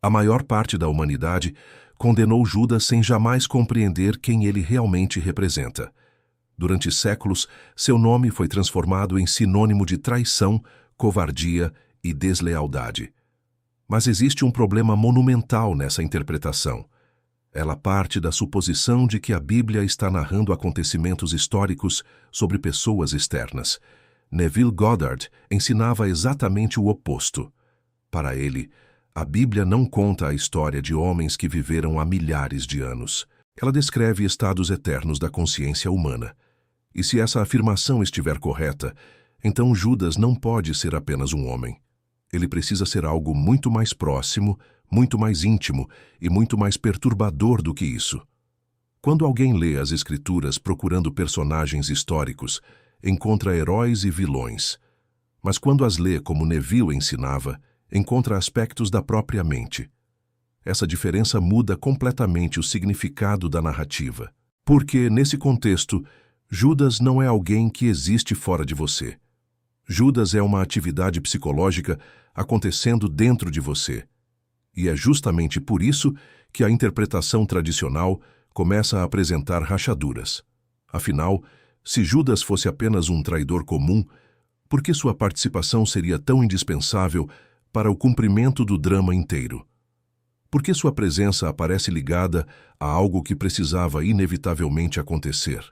A maior parte da humanidade condenou Judas sem jamais compreender quem ele realmente representa. Durante séculos, seu nome foi transformado em sinônimo de traição, covardia e deslealdade. Mas existe um problema monumental nessa interpretação. Ela parte da suposição de que a Bíblia está narrando acontecimentos históricos sobre pessoas externas. Neville Goddard ensinava exatamente o oposto. Para ele, a Bíblia não conta a história de homens que viveram há milhares de anos. Ela descreve estados eternos da consciência humana. E se essa afirmação estiver correta, então Judas não pode ser apenas um homem. Ele precisa ser algo muito mais próximo, muito mais íntimo e muito mais perturbador do que isso. Quando alguém lê as Escrituras procurando personagens históricos, encontra heróis e vilões. Mas quando as lê como Neville ensinava, encontra aspectos da própria mente. Essa diferença muda completamente o significado da narrativa. Porque, nesse contexto, Judas não é alguém que existe fora de você. Judas é uma atividade psicológica acontecendo dentro de você. E é justamente por isso que a interpretação tradicional começa a apresentar rachaduras. Afinal, se Judas fosse apenas um traidor comum, por que sua participação seria tão indispensável para o cumprimento do drama inteiro? Por que sua presença aparece ligada a algo que precisava inevitavelmente acontecer?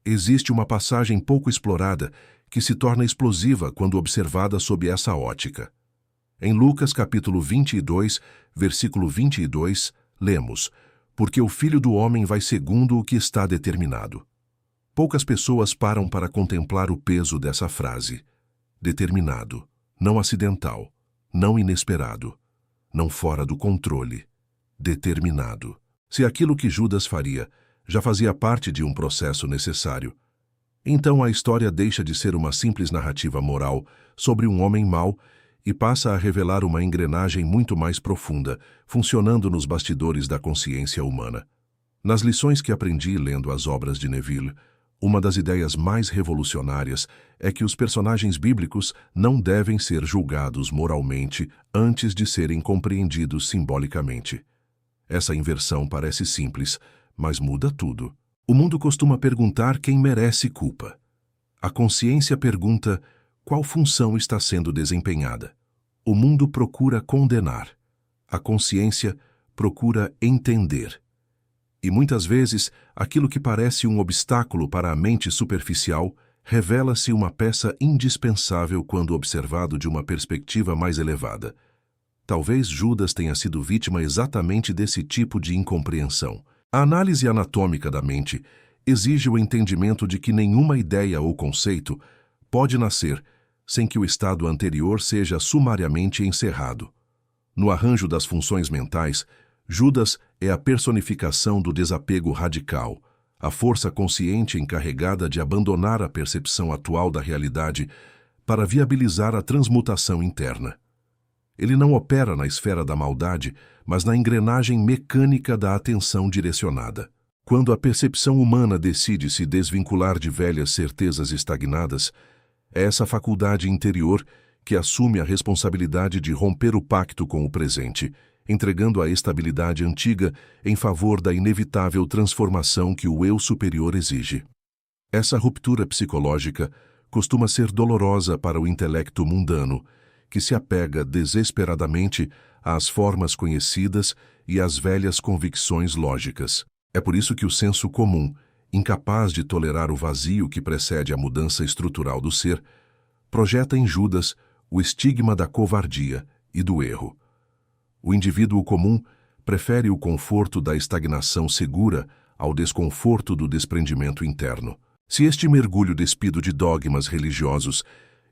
Existe uma passagem pouco explorada que se torna explosiva quando observada sob essa ótica. Em Lucas capítulo 22, versículo 22, lemos: "Porque o Filho do Homem vai segundo o que está determinado." Poucas pessoas param para contemplar o peso dessa frase. Determinado, não acidental, não inesperado, não fora do controle. Determinado. Se aquilo que Judas faria já fazia parte de um processo necessário, então a história deixa de ser uma simples narrativa moral sobre um homem mau e passa a revelar uma engrenagem muito mais profunda, funcionando nos bastidores da consciência humana. Nas lições que aprendi lendo as obras de Neville, uma das ideias mais revolucionárias é que os personagens bíblicos não devem ser julgados moralmente antes de serem compreendidos simbolicamente. Essa inversão parece simples, mas muda tudo. O mundo costuma perguntar quem merece culpa. A consciência pergunta qual função está sendo desempenhada. O mundo procura condenar. A consciência procura entender. E muitas vezes, aquilo que parece um obstáculo para a mente superficial revela-se uma peça indispensável quando observado de uma perspectiva mais elevada. Talvez Judas tenha sido vítima exatamente desse tipo de incompreensão. A análise anatômica da mente exige o entendimento de que nenhuma ideia ou conceito pode nascer sem que o estado anterior seja sumariamente encerrado. No arranjo das funções mentais, Judas é a personificação do desapego radical, a força consciente encarregada de abandonar a percepção atual da realidade para viabilizar a transmutação interna. Ele não opera na esfera da maldade, mas na engrenagem mecânica da atenção direcionada. Quando a percepção humana decide se desvincular de velhas certezas estagnadas, é essa faculdade interior que assume a responsabilidade de romper o pacto com o presente, entregando a estabilidade antiga em favor da inevitável transformação que o eu superior exige. Essa ruptura psicológica costuma ser dolorosa para o intelecto mundano, que se apega desesperadamente às formas conhecidas e às velhas convicções lógicas. É por isso que o senso comum, incapaz de tolerar o vazio que precede a mudança estrutural do ser, projeta em Judas o estigma da covardia e do erro. O indivíduo comum prefere o conforto da estagnação segura ao desconforto do desprendimento interno. Se este mergulho despido de dogmas religiosos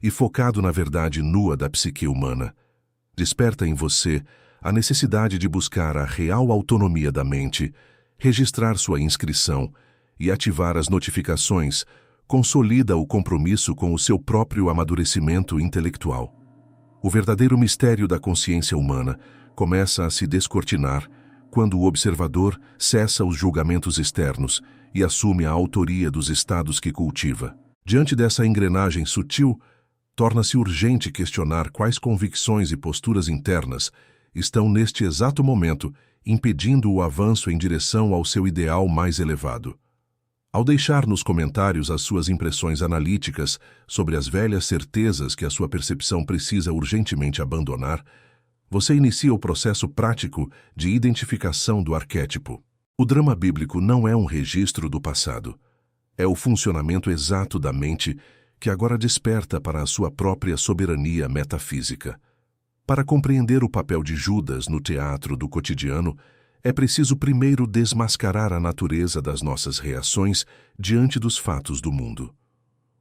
e focado na verdade nua da psique humana desperta em você a necessidade de buscar a real autonomia da mente, registrar sua inscrição e ativar as notificações, consolida o compromisso com o seu próprio amadurecimento intelectual. O verdadeiro mistério da consciência humana começa a se descortinar quando o observador cessa os julgamentos externos e assume a autoria dos estados que cultiva. Diante dessa engrenagem sutil, torna-se urgente questionar quais convicções e posturas internas estão neste exato momento impedindo o avanço em direção ao seu ideal mais elevado. Ao deixar nos comentários as suas impressões analíticas sobre as velhas certezas que a sua percepção precisa urgentemente abandonar, você inicia o processo prático de identificação do arquétipo. O drama bíblico não é um registro do passado. É o funcionamento exato da mente que agora desperta para a sua própria soberania metafísica. Para compreender o papel de Judas no teatro do cotidiano, é preciso primeiro desmascarar a natureza das nossas reações diante dos fatos do mundo.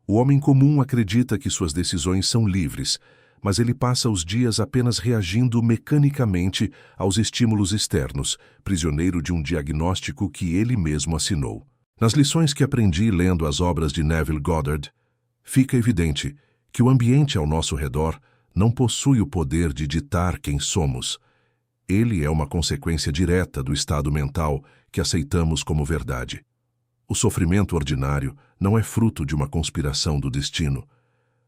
O homem comum acredita que suas decisões são livres, mas ele passa os dias apenas reagindo mecanicamente aos estímulos externos, prisioneiro de um diagnóstico que ele mesmo assinou. Nas lições que aprendi lendo as obras de Neville Goddard, fica evidente que o ambiente ao nosso redor não possui o poder de ditar quem somos. Ele é uma consequência direta do estado mental que aceitamos como verdade. O sofrimento ordinário não é fruto de uma conspiração do destino,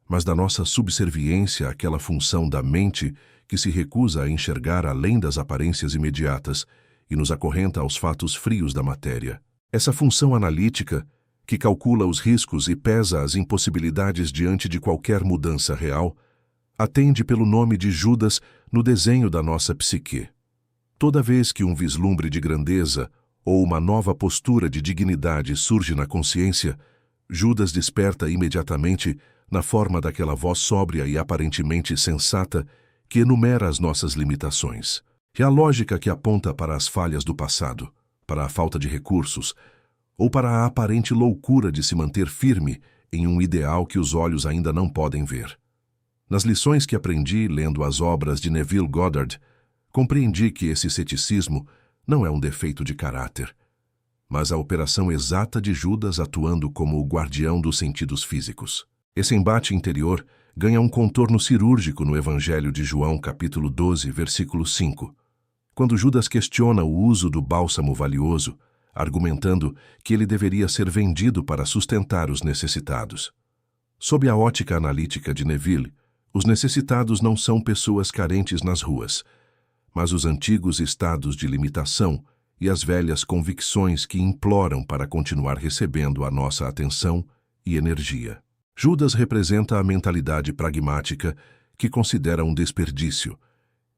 mas da nossa subserviência àquela função da mente que se recusa a enxergar além das aparências imediatas e nos acorrenta aos fatos frios da matéria. Essa função analítica, que calcula os riscos e pesa as impossibilidades diante de qualquer mudança real, atende pelo nome de Judas no desenho da nossa psique. Toda vez que um vislumbre de grandeza ou uma nova postura de dignidade surge na consciência, Judas desperta imediatamente na forma daquela voz sóbria e aparentemente sensata que enumera as nossas limitações. E a lógica que aponta para as falhas do passado, para a falta de recursos, ou para a aparente loucura de se manter firme em um ideal que os olhos ainda não podem ver. Nas lições que aprendi lendo as obras de Neville Goddard, compreendi que esse ceticismo não é um defeito de caráter, mas a operação exata de Judas atuando como o guardião dos sentidos físicos. Esse embate interior ganha um contorno cirúrgico no Evangelho de João, capítulo 12, versículo 5, quando Judas questiona o uso do bálsamo valioso, argumentando que ele deveria ser vendido para sustentar os necessitados. Sob a ótica analítica de Neville, os necessitados não são pessoas carentes nas ruas, mas os antigos estados de limitação e as velhas convicções que imploram para continuar recebendo a nossa atenção e energia. Judas representa a mentalidade pragmática que considera um desperdício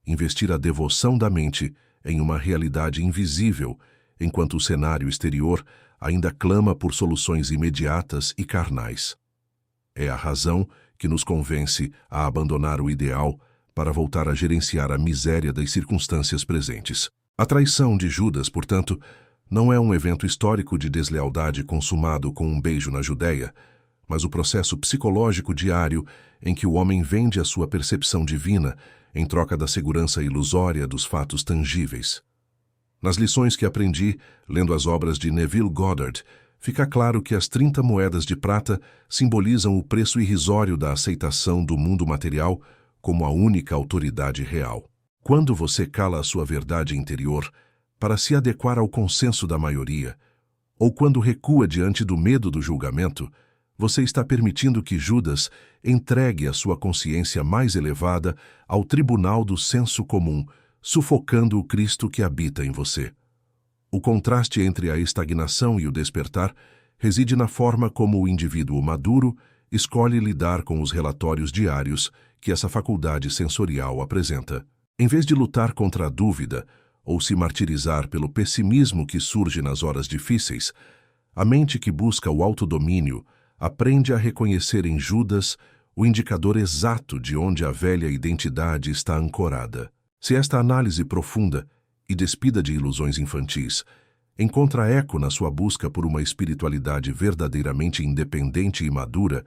investir a devoção da mente em uma realidade invisível, enquanto o cenário exterior ainda clama por soluções imediatas e carnais. É a razão que nos convence a abandonar o ideal para voltar a gerenciar a miséria das circunstâncias presentes. A traição de Judas, portanto, não é um evento histórico de deslealdade consumado com um beijo na Judéia, mas o processo psicológico diário em que o homem vende a sua percepção divina em troca da segurança ilusória dos fatos tangíveis. Nas lições que aprendi, lendo as obras de Neville Goddard, fica claro que as 30 moedas de prata simbolizam o preço irrisório da aceitação do mundo material como a única autoridade real. Quando você cala a sua verdade interior para se adequar ao consenso da maioria, ou quando recua diante do medo do julgamento, você está permitindo que Judas entregue a sua consciência mais elevada ao tribunal do senso comum, sufocando o Cristo que habita em você. O contraste entre a estagnação e o despertar reside na forma como o indivíduo maduro escolhe lidar com os relatórios diários que essa faculdade sensorial apresenta. Em vez de lutar contra a dúvida ou se martirizar pelo pessimismo que surge nas horas difíceis, a mente que busca o autodomínio aprende a reconhecer em Judas o indicador exato de onde a velha identidade está ancorada. Se esta análise profunda e despida de ilusões infantis encontra eco na sua busca por uma espiritualidade verdadeiramente independente e madura,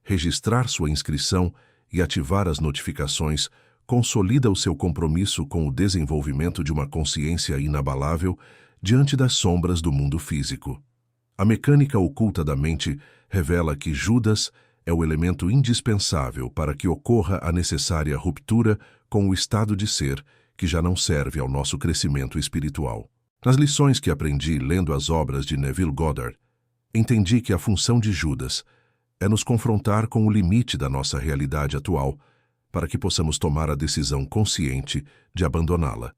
registrar sua inscrição e ativar as notificações consolida o seu compromisso com o desenvolvimento de uma consciência inabalável diante das sombras do mundo físico. A mecânica oculta da mente revela que Judas é o elemento indispensável para que ocorra a necessária ruptura com o estado de ser que já não serve ao nosso crescimento espiritual. Nas lições que aprendi lendo as obras de Neville Goddard, entendi que a função de Judas é nos confrontar com o limite da nossa realidade atual para que possamos tomar a decisão consciente de abandoná-la.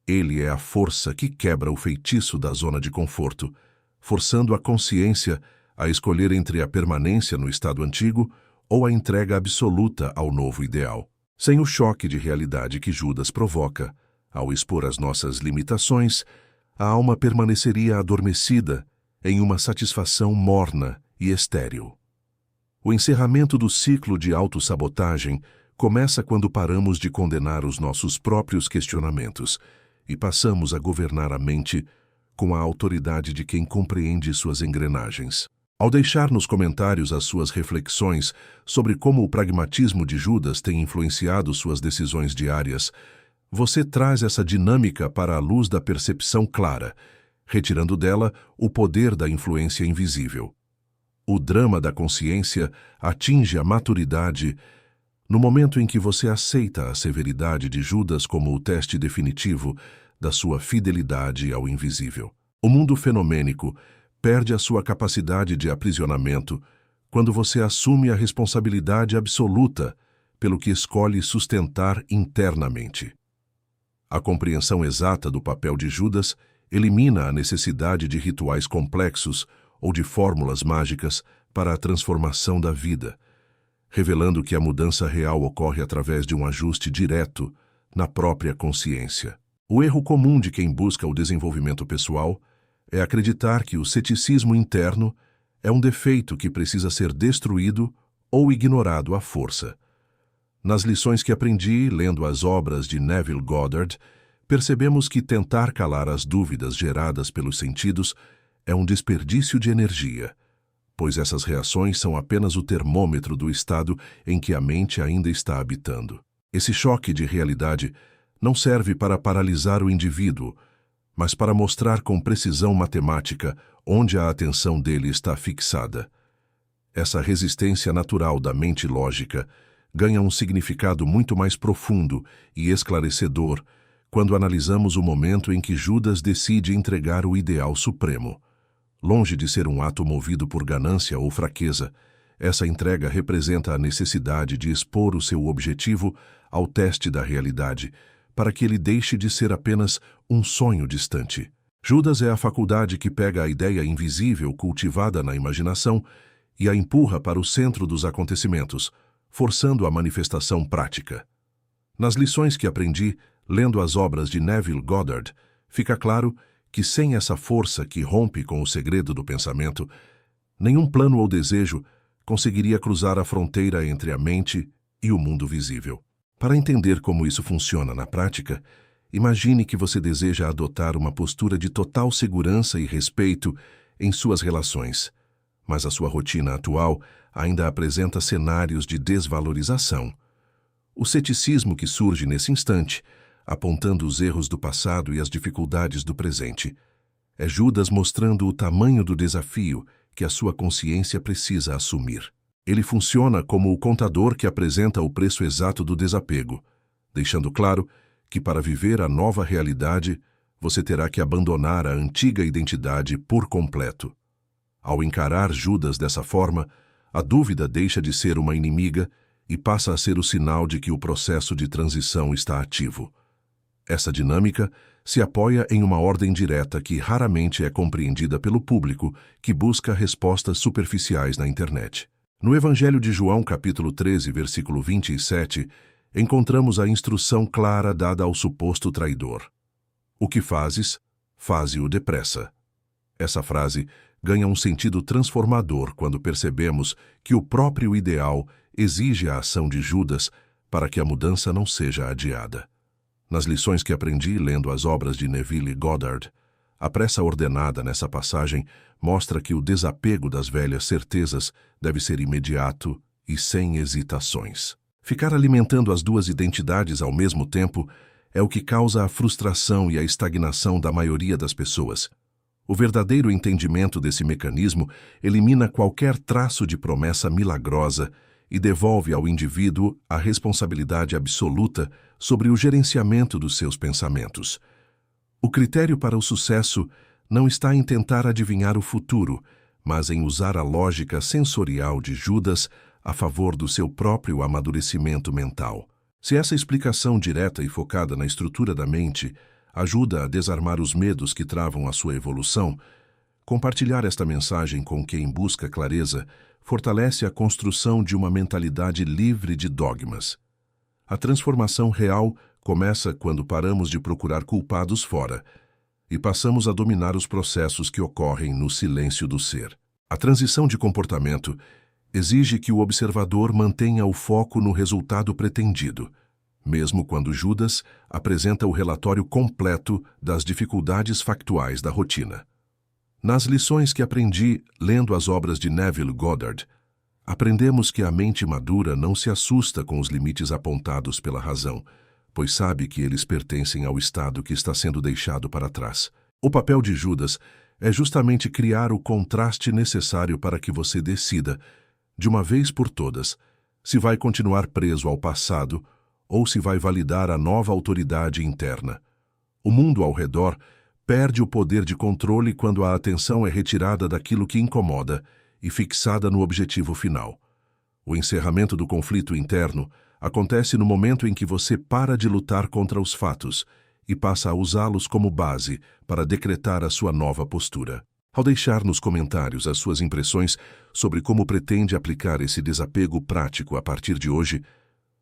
Ele é a força que quebra o feitiço da zona de conforto, forçando a consciência a escolher entre a permanência no estado antigo ou a entrega absoluta ao novo ideal. Sem o choque de realidade que Judas provoca, ao expor as nossas limitações, a alma permaneceria adormecida em uma satisfação morna e estéril. O encerramento do ciclo de autossabotagem começa quando paramos de condenar os nossos próprios questionamentos e passamos a governar a mente com a autoridade de quem compreende suas engrenagens. Ao deixar nos comentários as suas reflexões sobre como o pragmatismo de Judas tem influenciado suas decisões diárias, você traz essa dinâmica para a luz da percepção clara, retirando dela o poder da influência invisível. O drama da consciência atinge a maturidade no momento em que você aceita a severidade de Judas como o teste definitivo da sua fidelidade ao invisível. O mundo fenomênico perde a sua capacidade de aprisionamento quando você assume a responsabilidade absoluta pelo que escolhe sustentar internamente. A compreensão exata do papel de Judas elimina a necessidade de rituais complexos ou de fórmulas mágicas para a transformação da vida, revelando que a mudança real ocorre através de um ajuste direto na própria consciência. O erro comum de quem busca o desenvolvimento pessoal é acreditar que o ceticismo interno é um defeito que precisa ser destruído ou ignorado à força. Nas lições que aprendi lendo as obras de Neville Goddard, percebemos que tentar calar as dúvidas geradas pelos sentidos é um desperdício de energia, pois essas reações são apenas o termômetro do estado em que a mente ainda está habitando. Esse choque de realidade não serve para paralisar o indivíduo, mas para mostrar com precisão matemática onde a atenção dele está fixada. Essa resistência natural da mente lógica ganha um significado muito mais profundo e esclarecedor quando analisamos o momento em que Judas decide entregar o ideal supremo. Longe de ser um ato movido por ganância ou fraqueza, essa entrega representa a necessidade de expor o seu objetivo ao teste da realidade, para que ele deixe de ser apenas um sonho distante. Judas é a faculdade que pega a ideia invisível cultivada na imaginação e a empurra para o centro dos acontecimentos, forçando a manifestação prática. Nas lições que aprendi, lendo as obras de Neville Goddard, fica claro que sem essa força que rompe com o segredo do pensamento, nenhum plano ou desejo conseguiria cruzar a fronteira entre a mente e o mundo visível. Para entender como isso funciona na prática, imagine que você deseja adotar uma postura de total segurança e respeito em suas relações, mas a sua rotina atual ainda apresenta cenários de desvalorização. O ceticismo que surge nesse instante, apontando os erros do passado e as dificuldades do presente, é Judas mostrando o tamanho do desafio que a sua consciência precisa assumir. Ele funciona como o contador que apresenta o preço exato do desapego, deixando claro que para viver a nova realidade, você terá que abandonar a antiga identidade por completo. Ao encarar Judas dessa forma, a dúvida deixa de ser uma inimiga e passa a ser o sinal de que o processo de transição está ativo. Essa dinâmica se apoia em uma ordem direta que raramente é compreendida pelo público que busca respostas superficiais na internet. No Evangelho de João, capítulo 13, versículo 27, encontramos a instrução clara dada ao suposto traidor. O que fazes, faze-o depressa. Essa frase ganha um sentido transformador quando percebemos que o próprio ideal exige a ação de Judas para que a mudança não seja adiada. Nas lições que aprendi lendo as obras de Neville Goddard, a pressa ordenada nessa passagem mostra que o desapego das velhas certezas deve ser imediato e sem hesitações. Ficar alimentando as duas identidades ao mesmo tempo é o que causa a frustração e a estagnação da maioria das pessoas. O verdadeiro entendimento desse mecanismo elimina qualquer traço de promessa milagrosa e devolve ao indivíduo a responsabilidade absoluta sobre o gerenciamento dos seus pensamentos. O critério para o sucesso não está em tentar adivinhar o futuro, mas em usar a lógica sensorial de Judas a favor do seu próprio amadurecimento mental. Se essa explicação direta e focada na estrutura da mente ajuda a desarmar os medos que travam a sua evolução, compartilhar esta mensagem com quem busca clareza fortalece a construção de uma mentalidade livre de dogmas. A transformação real começa quando paramos de procurar culpados fora e passamos a dominar os processos que ocorrem no silêncio do ser. A transição de comportamento exige que o observador mantenha o foco no resultado pretendido, mesmo quando Judas apresenta o relatório completo das dificuldades factuais da rotina. Nas lições que aprendi lendo as obras de Neville Goddard, aprendemos que a mente madura não se assusta com os limites apontados pela razão, pois sabe que eles pertencem ao estado que está sendo deixado para trás. O papel de Judas é justamente criar o contraste necessário para que você decida, de uma vez por todas, se vai continuar preso ao passado ou se vai validar a nova autoridade interna. O mundo ao redor perde o poder de controle quando a atenção é retirada daquilo que incomoda e fixada no objetivo final. O encerramento do conflito interno acontece no momento em que você para de lutar contra os fatos e passa a usá-los como base para decretar a sua nova postura. Ao deixar nos comentários as suas impressões sobre como pretende aplicar esse desapego prático a partir de hoje,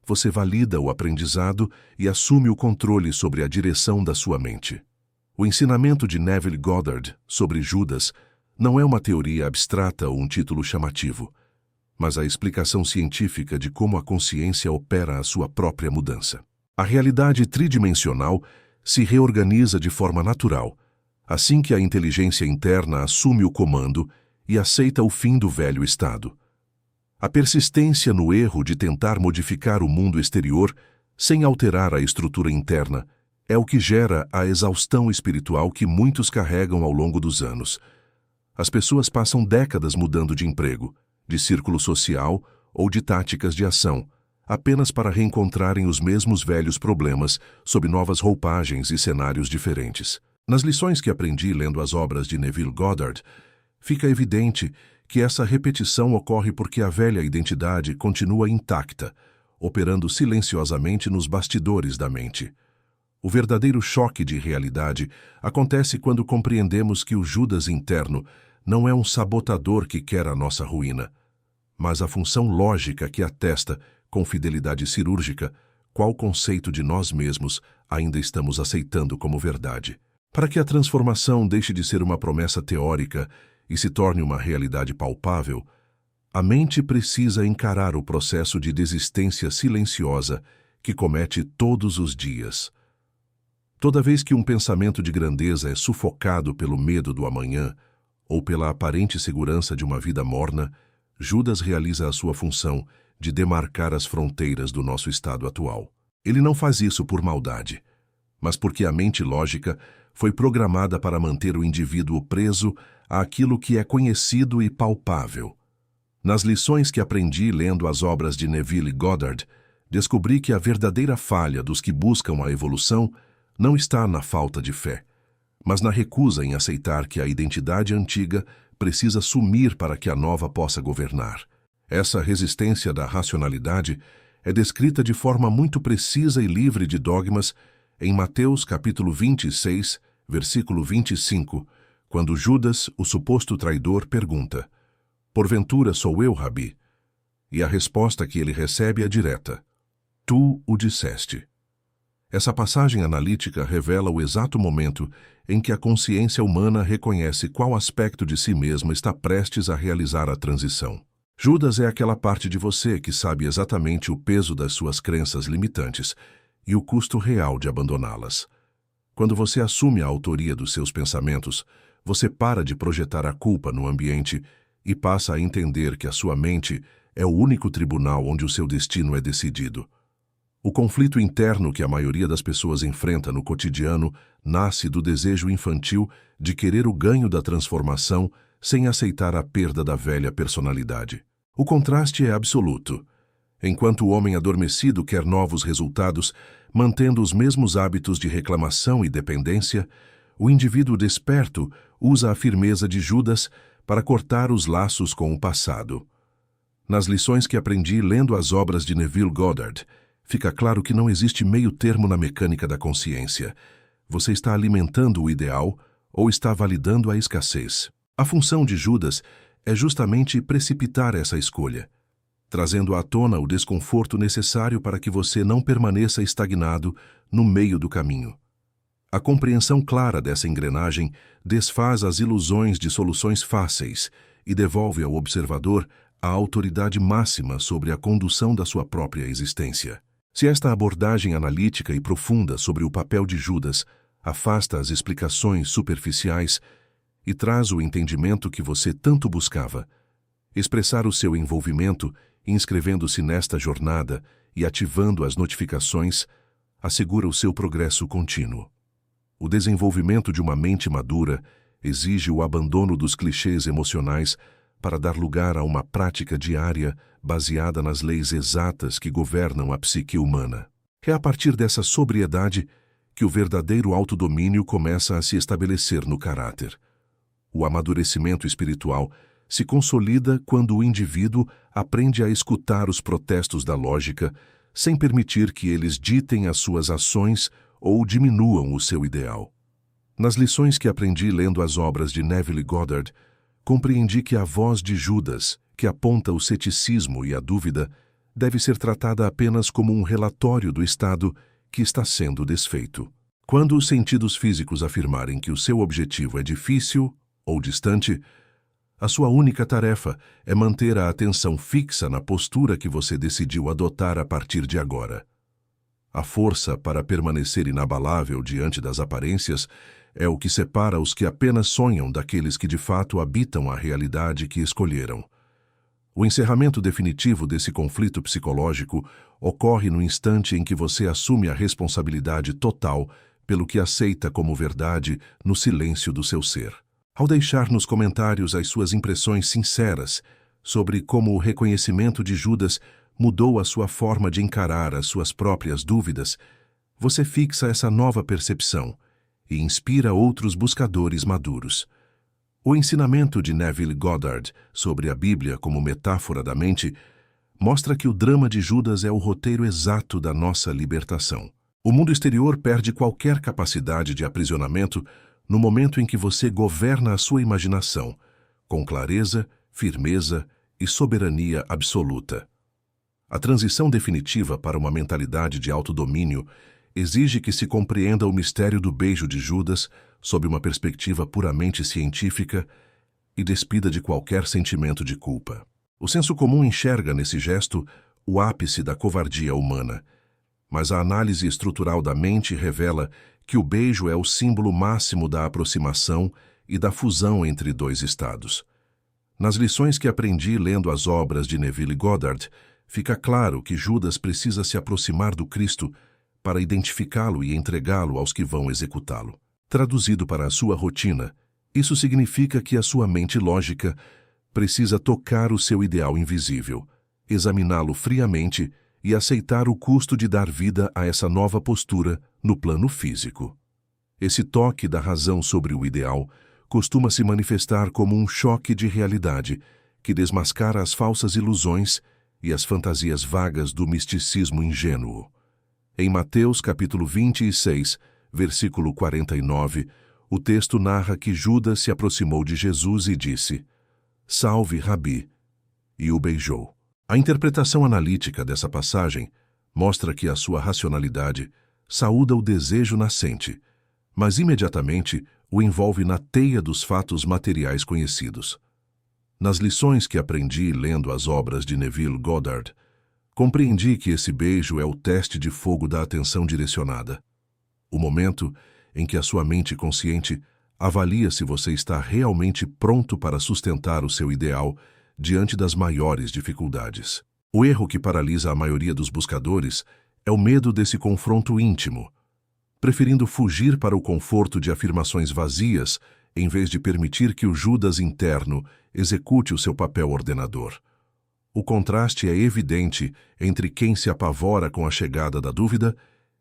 você valida o aprendizado e assume o controle sobre a direção da sua mente. O ensinamento de Neville Goddard sobre Judas não é uma teoria abstrata ou um título chamativo, mas a explicação científica de como a consciência opera a sua própria mudança. A realidade tridimensional se reorganiza de forma natural, assim que a inteligência interna assume o comando e aceita o fim do velho estado. A persistência no erro de tentar modificar o mundo exterior sem alterar a estrutura interna é o que gera a exaustão espiritual que muitos carregam ao longo dos anos. As pessoas passam décadas mudando de emprego, de círculo social ou de táticas de ação, apenas para reencontrarem os mesmos velhos problemas sob novas roupagens e cenários diferentes. Nas lições que aprendi lendo as obras de Neville Goddard, fica evidente que essa repetição ocorre porque a velha identidade continua intacta, operando silenciosamente nos bastidores da mente. O verdadeiro choque de realidade acontece quando compreendemos que o Judas interno não é um sabotador que quer a nossa ruína, mas a função lógica que atesta, com fidelidade cirúrgica, qual conceito de nós mesmos ainda estamos aceitando como verdade. Para que a transformação deixe de ser uma promessa teórica e se torne uma realidade palpável, a mente precisa encarar o processo de desistência silenciosa que comete todos os dias. Toda vez que um pensamento de grandeza é sufocado pelo medo do amanhã ou pela aparente segurança de uma vida morna, Judas realiza a sua função de demarcar as fronteiras do nosso estado atual. Ele não faz isso por maldade, mas porque a mente lógica foi programada para manter o indivíduo preso àquilo que é conhecido e palpável. Nas lições que aprendi lendo as obras de Neville Goddard, descobri que a verdadeira falha dos que buscam a evolução não está na falta de fé, mas na recusa em aceitar que a identidade antiga precisa sumir para que a nova possa governar. Essa resistência da racionalidade é descrita de forma muito precisa e livre de dogmas em Mateus capítulo 26, versículo 25, quando Judas, o suposto traidor, pergunta: "Porventura sou eu, Rabi?" E a resposta que ele recebe é direta: "Tu o disseste." Essa passagem analítica revela o exato momento em que a consciência humana reconhece qual aspecto de si mesma está prestes a realizar a transição. Judas é aquela parte de você que sabe exatamente o peso das suas crenças limitantes e o custo real de abandoná-las. Quando você assume a autoria dos seus pensamentos, você para de projetar a culpa no ambiente e passa a entender que a sua mente é o único tribunal onde o seu destino é decidido. O conflito interno que a maioria das pessoas enfrenta no cotidiano nasce do desejo infantil de querer o ganho da transformação sem aceitar a perda da velha personalidade. O contraste é absoluto. Enquanto o homem adormecido quer novos resultados, mantendo os mesmos hábitos de reclamação e dependência, o indivíduo desperto usa a firmeza de Judas para cortar os laços com o passado. Nas lições que aprendi lendo as obras de Neville Goddard, Fica claro que não existe meio termo na mecânica da consciência. Você está alimentando o ideal ou está validando a escassez. A função de Judas é justamente precipitar essa escolha, trazendo à tona o desconforto necessário para que você não permaneça estagnado no meio do caminho. A compreensão clara dessa engrenagem desfaz as ilusões de soluções fáceis e devolve ao observador a autoridade máxima sobre a condução da sua própria existência. Se esta abordagem analítica e profunda sobre o papel de Judas afasta as explicações superficiais e traz o entendimento que você tanto buscava, expressar o seu envolvimento, inscrevendo-se nesta jornada e ativando as notificações, assegura o seu progresso contínuo. O desenvolvimento de uma mente madura exige o abandono dos clichês emocionais para dar lugar a uma prática diária baseada nas leis exatas que governam a psique humana. É a partir dessa sobriedade que o verdadeiro autodomínio começa a se estabelecer no caráter. O amadurecimento espiritual se consolida quando o indivíduo aprende a escutar os protestos da lógica sem permitir que eles ditem as suas ações ou diminuam o seu ideal. Nas lições que aprendi lendo as obras de Neville Goddard, compreendi que a voz de Judas, que aponta o ceticismo e a dúvida, deve ser tratada apenas como um relatório do estado que está sendo desfeito. Quando os sentidos físicos afirmarem que o seu objetivo é difícil ou distante, a sua única tarefa é manter a atenção fixa na postura que você decidiu adotar a partir de agora. A força para permanecer inabalável diante das aparências é o que separa os que apenas sonham daqueles que de fato habitam a realidade que escolheram. O encerramento definitivo desse conflito psicológico ocorre no instante em que você assume a responsabilidade total pelo que aceita como verdade no silêncio do seu ser. Ao deixar nos comentários as suas impressões sinceras sobre como o reconhecimento de Judas mudou a sua forma de encarar as suas próprias dúvidas, você fixa essa nova percepção e inspira outros buscadores maduros. O ensinamento de Neville Goddard sobre a Bíblia como metáfora da mente mostra que o drama de Judas é o roteiro exato da nossa libertação. O mundo exterior perde qualquer capacidade de aprisionamento no momento em que você governa a sua imaginação, com clareza, firmeza e soberania absoluta. A transição definitiva para uma mentalidade de autodomínio exige que se compreenda o mistério do beijo de Judas sob uma perspectiva puramente científica e despida de qualquer sentimento de culpa. O senso comum enxerga nesse gesto o ápice da covardia humana, mas a análise estrutural da mente revela que o beijo é o símbolo máximo da aproximação e da fusão entre dois estados. Nas lições que aprendi lendo as obras de Neville Goddard, fica claro que Judas precisa se aproximar do Cristo para identificá-lo e entregá-lo aos que vão executá-lo. Traduzido para a sua rotina, isso significa que a sua mente lógica precisa tocar o seu ideal invisível, examiná-lo friamente e aceitar o custo de dar vida a essa nova postura no plano físico. Esse toque da razão sobre o ideal costuma se manifestar como um choque de realidade que desmascara as falsas ilusões e as fantasias vagas do misticismo ingênuo. Em Mateus capítulo 26, versículo 49, o texto narra que Judas se aproximou de Jesus e disse: "Salve, Rabi", e o beijou. A interpretação analítica dessa passagem mostra que a sua racionalidade saúda o desejo nascente, mas imediatamente o envolve na teia dos fatos materiais conhecidos. Nas lições que aprendi lendo as obras de Neville Goddard, compreendi que esse beijo é o teste de fogo da atenção direcionada. O momento em que a sua mente consciente avalia se você está realmente pronto para sustentar o seu ideal diante das maiores dificuldades. O erro que paralisa a maioria dos buscadores é o medo desse confronto íntimo, preferindo fugir para o conforto de afirmações vazias em vez de permitir que o Judas interno execute o seu papel ordenador. O contraste é evidente entre quem se apavora com a chegada da dúvida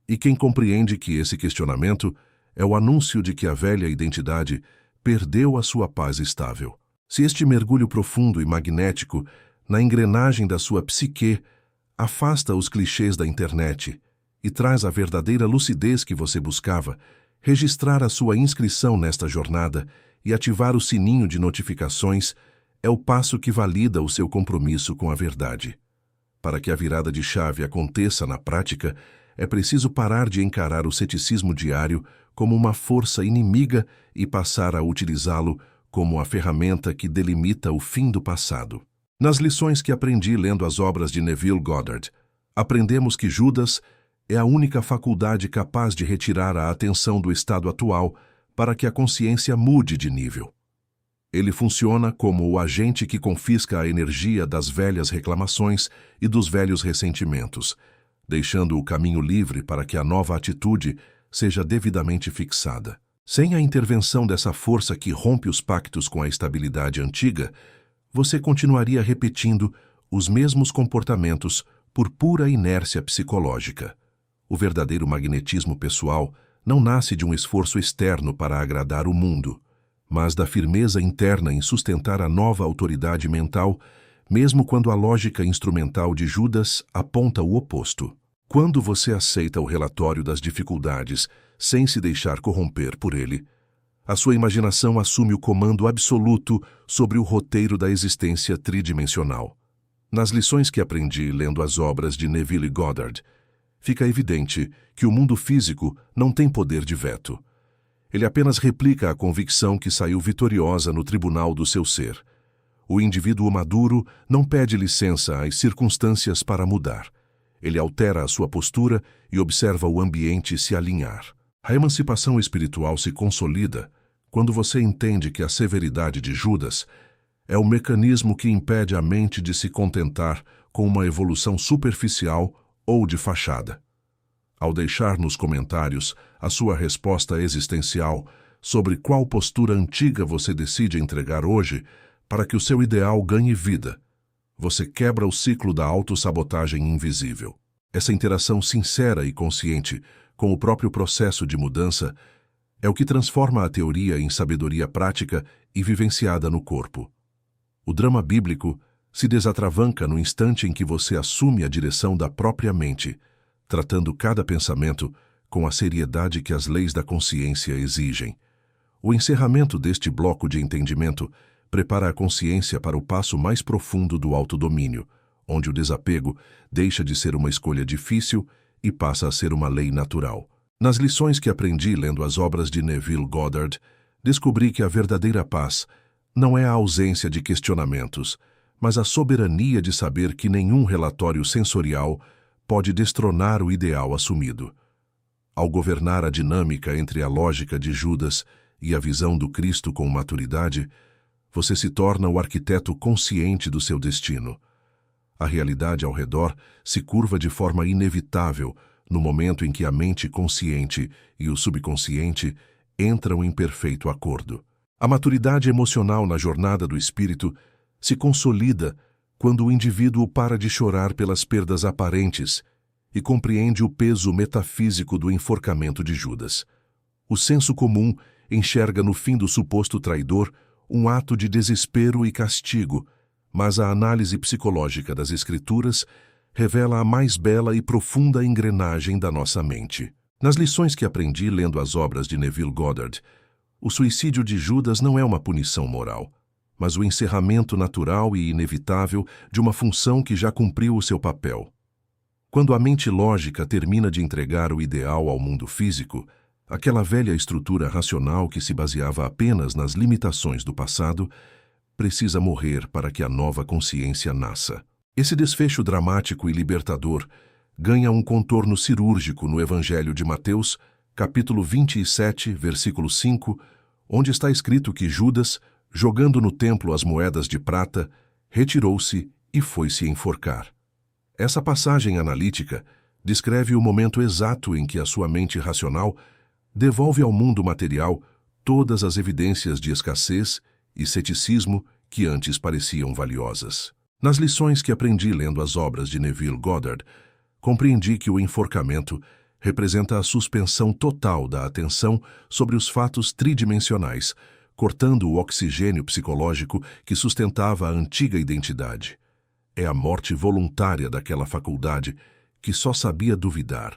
e quem compreende que esse questionamento é o anúncio de que a velha identidade perdeu a sua paz estável. Se este mergulho profundo e magnético na engrenagem da sua psique Afasta os clichês da internet e traz a verdadeira lucidez que você buscava. Registrar a sua inscrição nesta jornada e ativar o sininho de notificações é o passo que valida o seu compromisso com a verdade. Para que a virada de chave aconteça na prática, é preciso parar de encarar o ceticismo diário como uma força inimiga e passar a utilizá-lo como a ferramenta que delimita o fim do passado. Nas lições que aprendi lendo as obras de Neville Goddard, aprendemos que Judas é a única faculdade capaz de retirar a atenção do estado atual para que a consciência mude de nível. Ele funciona como o agente que confisca a energia das velhas reclamações e dos velhos ressentimentos, deixando o caminho livre para que a nova atitude seja devidamente fixada. Sem a intervenção dessa força que rompe os pactos com a estabilidade antiga, você continuaria repetindo os mesmos comportamentos por pura inércia psicológica. O verdadeiro magnetismo pessoal não nasce de um esforço externo para agradar o mundo, mas da firmeza interna em sustentar a nova autoridade mental, mesmo quando a lógica instrumental de Judas aponta o oposto. Quando você aceita o relatório das dificuldades sem se deixar corromper por ele, a sua imaginação assume o comando absoluto sobre o roteiro da existência tridimensional. Nas lições que aprendi lendo as obras de Neville Goddard, fica evidente que o mundo físico não tem poder de veto. Ele apenas replica a convicção que saiu vitoriosa no tribunal do seu ser. O indivíduo maduro não pede licença às circunstâncias para mudar. Ele altera a sua postura e observa o ambiente se alinhar. A emancipação espiritual se consolida quando você entende que a severidade de Judas é o mecanismo que impede a mente de se contentar com uma evolução superficial ou de fachada. Ao deixar nos comentários a sua resposta existencial sobre qual postura antiga você decide entregar hoje para que o seu ideal ganhe vida, você quebra o ciclo da autossabotagem invisível. Essa interação sincera e consciente com o próprio processo de mudança é o que transforma a teoria em sabedoria prática e vivenciada no corpo. O drama bíblico se desatravanca no instante em que você assume a direção da própria mente, tratando cada pensamento com a seriedade que as leis da consciência exigem. O encerramento deste bloco de entendimento prepara a consciência para o passo mais profundo do autodomínio, onde o desapego deixa de ser uma escolha difícil e passa a ser uma lei natural. Nas lições que aprendi lendo as obras de Neville Goddard, descobri que a verdadeira paz não é a ausência de questionamentos, mas a soberania de saber que nenhum relatório sensorial pode destronar o ideal assumido. Ao governar a dinâmica entre a lógica de Judas e a visão do Cristo com maturidade, você se torna o arquiteto consciente do seu destino. A realidade ao redor se curva de forma inevitável no momento em que a mente consciente e o subconsciente entram em perfeito acordo. A maturidade emocional na jornada do espírito se consolida quando o indivíduo para de chorar pelas perdas aparentes e compreende o peso metafísico do enforcamento de Judas. O senso comum enxerga no fim do suposto traidor um ato de desespero e castigo, mas a análise psicológica das Escrituras revela a mais bela e profunda engrenagem da nossa mente. Nas lições que aprendi lendo as obras de Neville Goddard, o suicídio de Judas não é uma punição moral, mas o encerramento natural e inevitável de uma função que já cumpriu o seu papel. Quando a mente lógica termina de entregar o ideal ao mundo físico, aquela velha estrutura racional que se baseava apenas nas limitações do passado precisa morrer para que a nova consciência nasça. Esse desfecho dramático e libertador ganha um contorno cirúrgico no Evangelho de Mateus, capítulo 27, versículo 5, onde está escrito que Judas, jogando no templo as moedas de prata, retirou-se e foi-se enforcar. Essa passagem analítica descreve o momento exato em que a sua mente racional devolve ao mundo material todas as evidências de escassez e ceticismo que antes pareciam valiosas. Nas lições que aprendi lendo as obras de Neville Goddard, compreendi que o enforcamento representa a suspensão total da atenção sobre os fatos tridimensionais, cortando o oxigênio psicológico que sustentava a antiga identidade. é a morte voluntária daquela faculdade que só sabia duvidar,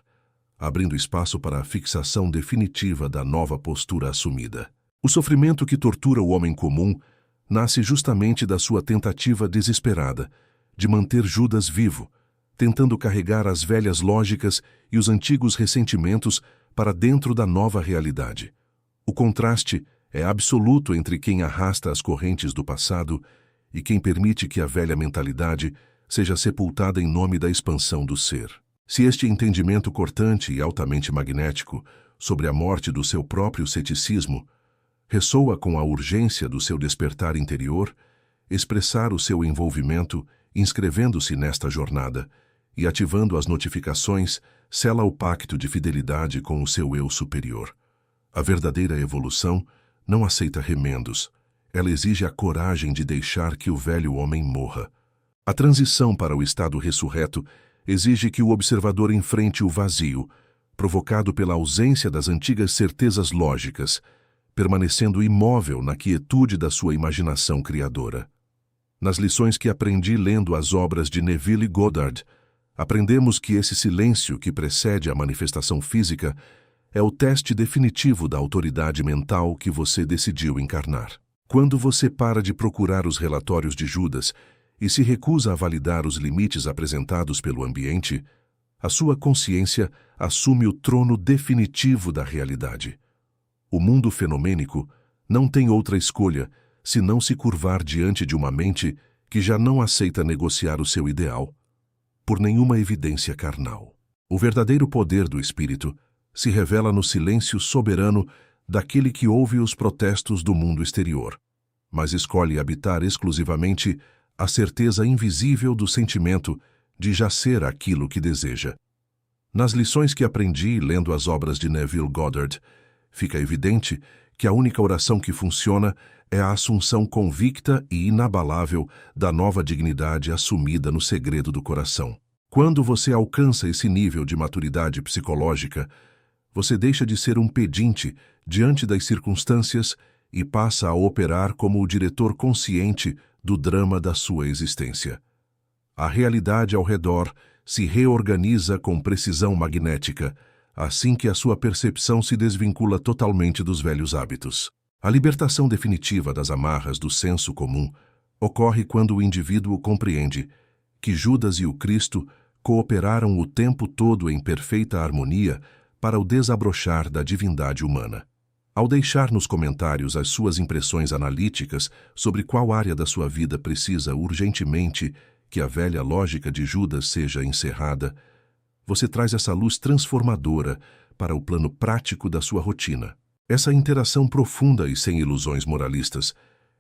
abrindo espaço para a fixação definitiva da nova postura assumida. O sofrimento que tortura o homem comum nasce justamente da sua tentativa desesperada de manter Judas vivo, tentando carregar as velhas lógicas e os antigos ressentimentos para dentro da nova realidade. O contraste é absoluto entre quem arrasta as correntes do passado e quem permite que a velha mentalidade seja sepultada em nome da expansão do ser. Se este entendimento cortante e altamente magnético sobre a morte do seu próprio ceticismo ressoa com a urgência do seu despertar interior, expressar o seu envolvimento, inscrevendo-se nesta jornada e ativando as notificações, sela o pacto de fidelidade com o seu eu superior. A verdadeira evolução não aceita remendos. Ela exige a coragem de deixar que o velho homem morra. A transição para o estado ressurreto exige que o observador enfrente o vazio, provocado pela ausência das antigas certezas lógicas, permanecendo imóvel na quietude da sua imaginação criadora. Nas lições que aprendi lendo as obras de Neville Goddard, aprendemos que esse silêncio que precede a manifestação física é o teste definitivo da autoridade mental que você decidiu encarnar. Quando você para de procurar os relatórios de Judas e se recusa a validar os limites apresentados pelo ambiente, a sua consciência assume o trono definitivo da realidade. O mundo fenomênico não tem outra escolha senão se curvar diante de uma mente que já não aceita negociar o seu ideal por nenhuma evidência carnal. O verdadeiro poder do espírito se revela no silêncio soberano daquele que ouve os protestos do mundo exterior, mas escolhe habitar exclusivamente a certeza invisível do sentimento de já ser aquilo que deseja. Nas lições que aprendi lendo as obras de Neville Goddard, fica evidente que a única oração que funciona é a assunção convicta e inabalável da nova dignidade assumida no segredo do coração. Quando você alcança esse nível de maturidade psicológica, você deixa de ser um pedinte diante das circunstâncias e passa a operar como o diretor consciente do drama da sua existência. A realidade ao redor se reorganiza com precisão magnética, assim que a sua percepção se desvincula totalmente dos velhos hábitos. A libertação definitiva das amarras do senso comum ocorre quando o indivíduo compreende que Judas e o Cristo cooperaram o tempo todo em perfeita harmonia para o desabrochar da divindade humana. Ao deixar nos comentários as suas impressões analíticas sobre qual área da sua vida precisa urgentemente que a velha lógica de Judas seja encerrada, você traz essa luz transformadora para o plano prático da sua rotina. Essa interação profunda e sem ilusões moralistas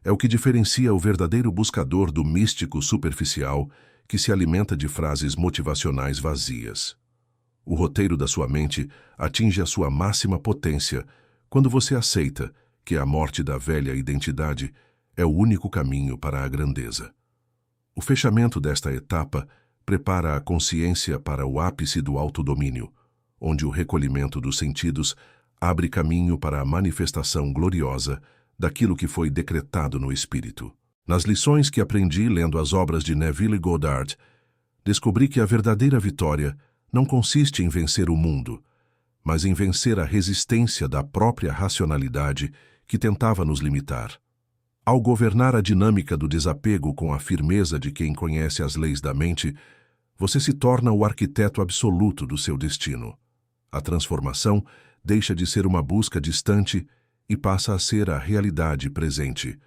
é o que diferencia o verdadeiro buscador do místico superficial que se alimenta de frases motivacionais vazias. O roteiro da sua mente atinge a sua máxima potência quando você aceita que a morte da velha identidade é o único caminho para a grandeza. O fechamento desta etapa prepara a consciência para o ápice do autodomínio, onde o recolhimento dos sentidos abre caminho para a manifestação gloriosa daquilo que foi decretado no espírito. Nas lições que aprendi lendo as obras de Neville Goddard, descobri que a verdadeira vitória não consiste em vencer o mundo, mas em vencer a resistência da própria racionalidade que tentava nos limitar. Ao governar a dinâmica do desapego com a firmeza de quem conhece as leis da mente, você se torna o arquiteto absoluto do seu destino. A transformação deixa de ser uma busca distante e passa a ser a realidade presente,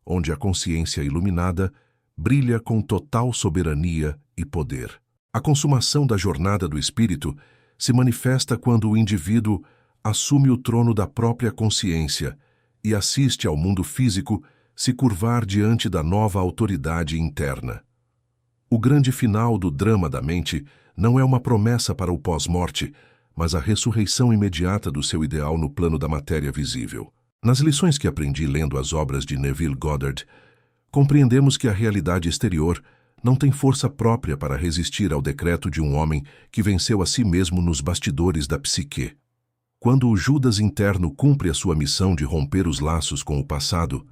onde a consciência iluminada brilha com total soberania e poder. A consumação da jornada do espírito se manifesta quando o indivíduo assume o trono da própria consciência e assiste ao mundo físico se curvar diante da nova autoridade interna. O grande final do drama da mente não é uma promessa para o pós-morte, mas a ressurreição imediata do seu ideal no plano da matéria visível. Nas lições que aprendi lendo as obras de Neville Goddard, compreendemos que a realidade exterior não tem força própria para resistir ao decreto de um homem que venceu a si mesmo nos bastidores da psique. Quando o Judas interno cumpre a sua missão de romper os laços com o passado,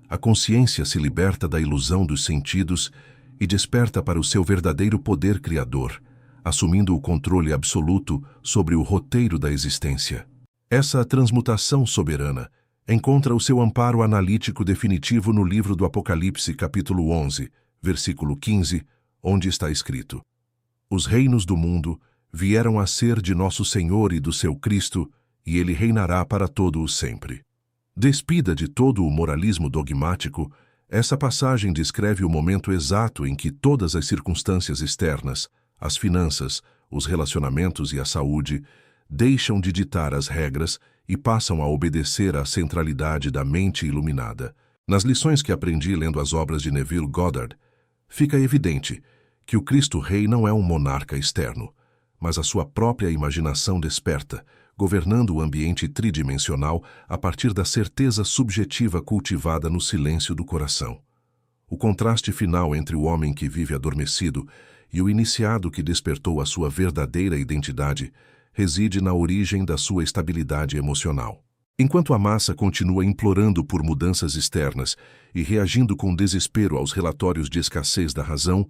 a consciência se liberta da ilusão dos sentidos e desperta para o seu verdadeiro poder criador, assumindo o controle absoluto sobre o roteiro da existência. Essa transmutação soberana encontra o seu amparo analítico definitivo no livro do Apocalipse, capítulo 11, versículo 15, onde está escrito: Os reinos do mundo vieram a ser de nosso Senhor e do seu Cristo, e ele reinará para todo o sempre. Despida de todo o moralismo dogmático, essa passagem descreve o momento exato em que todas as circunstâncias externas, as finanças, os relacionamentos e a saúde, deixam de ditar as regras e passam a obedecer à centralidade da mente iluminada. Nas lições que aprendi lendo as obras de Neville Goddard, fica evidente que o Cristo Rei não é um monarca externo, mas a sua própria imaginação desperta, governando o ambiente tridimensional a partir da certeza subjetiva cultivada no silêncio do coração. O contraste final entre o homem que vive adormecido e o iniciado que despertou a sua verdadeira identidade reside na origem da sua estabilidade emocional. Enquanto a massa continua implorando por mudanças externas e reagindo com desespero aos relatórios de escassez da razão,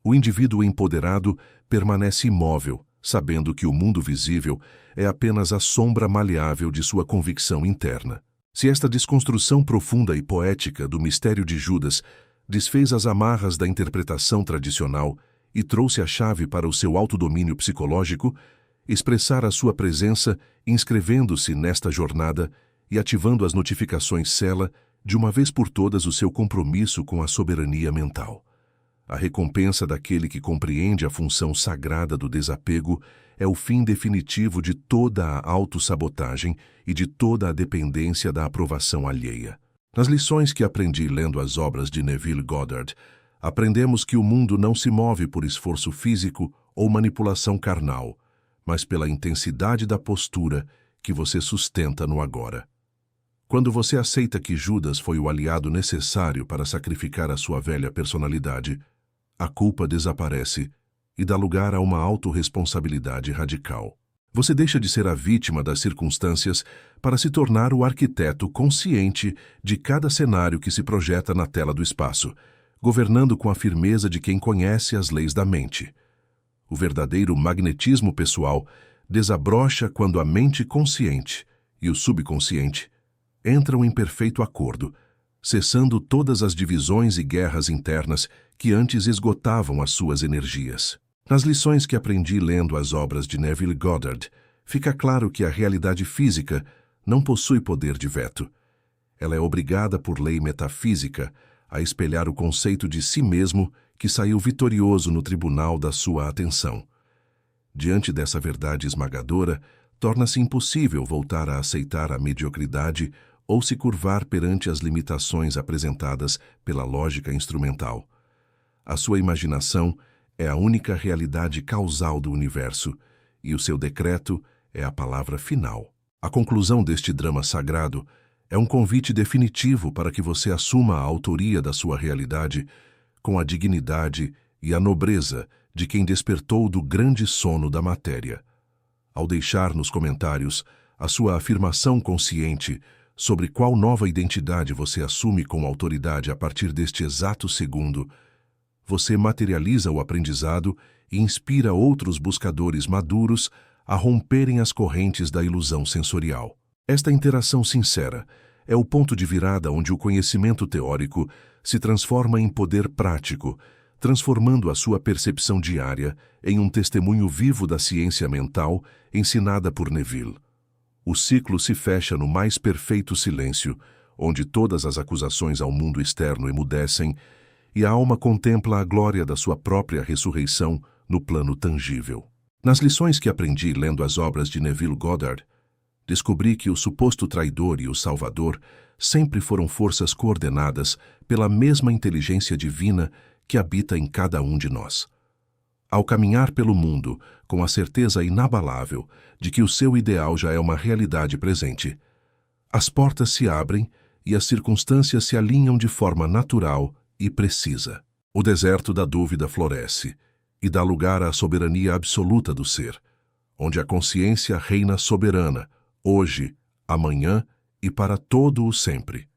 o indivíduo empoderado permanece imóvel, sabendo que o mundo visível é apenas a sombra maleável de sua convicção interna. Se esta desconstrução profunda e poética do mistério de Judas desfez as amarras da interpretação tradicional e trouxe a chave para o seu autodomínio psicológico, expressar a sua presença inscrevendo-se nesta jornada e ativando as notificações sela de uma vez por todas o seu compromisso com a soberania mental. A recompensa daquele que compreende a função sagrada do desapego é o fim definitivo de toda a autossabotagem e de toda a dependência da aprovação alheia. Nas lições que aprendi lendo as obras de Neville Goddard, aprendemos que o mundo não se move por esforço físico ou manipulação carnal, mas pela intensidade da postura que você sustenta no agora. Quando você aceita que Judas foi o aliado necessário para sacrificar a sua velha personalidade, a culpa desaparece e dá lugar a uma autorresponsabilidade radical. Você deixa de ser a vítima das circunstâncias para se tornar o arquiteto consciente de cada cenário que se projeta na tela do espaço, governando com a firmeza de quem conhece as leis da mente. O verdadeiro magnetismo pessoal desabrocha quando a mente consciente e o subconsciente entram em perfeito acordo, cessando todas as divisões e guerras internas que antes esgotavam as suas energias. Nas lições que aprendi lendo as obras de Neville Goddard, fica claro que a realidade física não possui poder de veto. Ela é obrigada por lei metafísica a espelhar o conceito de si mesmo que saiu vitorioso no tribunal da sua atenção. Diante dessa verdade esmagadora, torna-se impossível voltar a aceitar a mediocridade ou se curvar perante as limitações apresentadas pela lógica instrumental. A sua imaginação é a única realidade causal do universo, e o seu decreto é a palavra final. A conclusão deste drama sagrado é um convite definitivo para que você assuma a autoria da sua realidade com a dignidade e a nobreza de quem despertou do grande sono da matéria. Ao deixar nos comentários a sua afirmação consciente sobre qual nova identidade você assume com autoridade a partir deste exato segundo, você materializa o aprendizado e inspira outros buscadores maduros a romperem as correntes da ilusão sensorial. Esta interação sincera é o ponto de virada onde o conhecimento teórico se transforma em poder prático, transformando a sua percepção diária em um testemunho vivo da ciência mental ensinada por Neville. O ciclo se fecha no mais perfeito silêncio, onde todas as acusações ao mundo externo emudecem e a alma contempla a glória da sua própria ressurreição no plano tangível. Nas lições que aprendi lendo as obras de Neville Goddard, descobri que o suposto traidor e o salvador sempre foram forças coordenadas pela mesma inteligência divina que habita em cada um de nós. Ao caminhar pelo mundo com a certeza inabalável de que o seu ideal já é uma realidade presente, as portas se abrem e as circunstâncias se alinham de forma natural e precisa. O deserto da dúvida floresce e dá lugar à soberania absoluta do ser, onde a consciência reina soberana, hoje, amanhã e para todo o sempre.